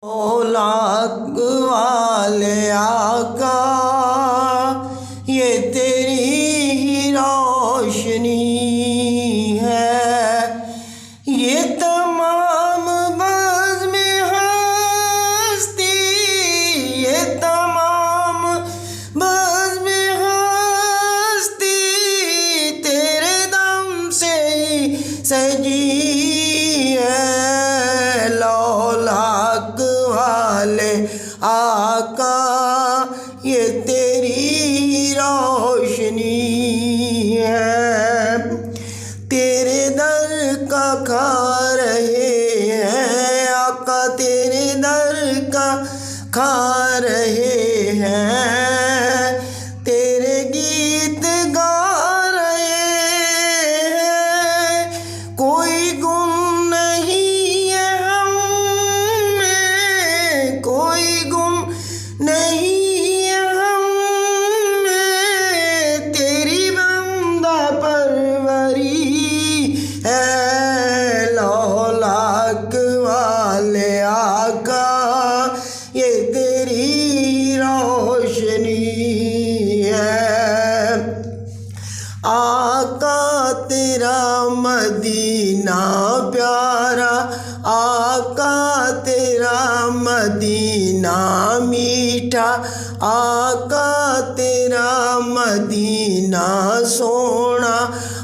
لاکھ والے آقا یہ تیری ہی روشنی ہے، یہ تمام بزم ہستی، یہ تمام بزم ہستی تیرے دم سے ہی سجی ہے۔ لاکھ والے آقا یہ تیری روشنی ہے، تیرے در کا کھا رہے ہیں آقا، تیرے در کا کھا رہے ہیں، تیرے گیت گا رہے ہیں، کوئی گم نہیں ہے ہم میں، کوئی گم نہیں ہے ہم میں، تیری بندہ پروری ہے۔ لاکھ والے آقا یہ تیری روشنی ہے، آقا تیرا مدینہ پیارا، آقا تیرا مدینہ میٹھا، آقا تیرا مدینہ سونا،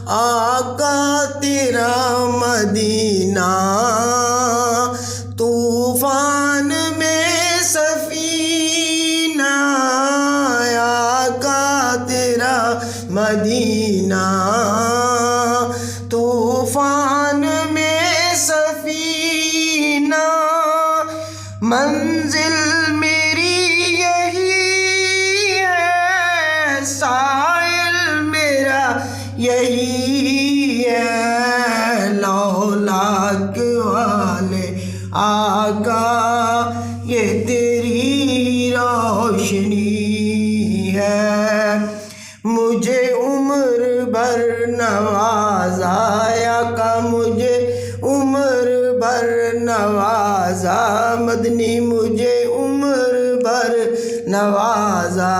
آقا تیرا مدینہ طوفان میں سفینہ، آقا تیرا مدینہ طوفان میں سفینہ، منزل میری یہی ہے، ساحل میرا یہی ہے۔ لاکھ والے آقا یہ تیری روشنی ہے، مجھے عمر بھر نوازا آقا، مجھے عمر بھر نوازا، مدنی مجھے عمر بھر نوازا،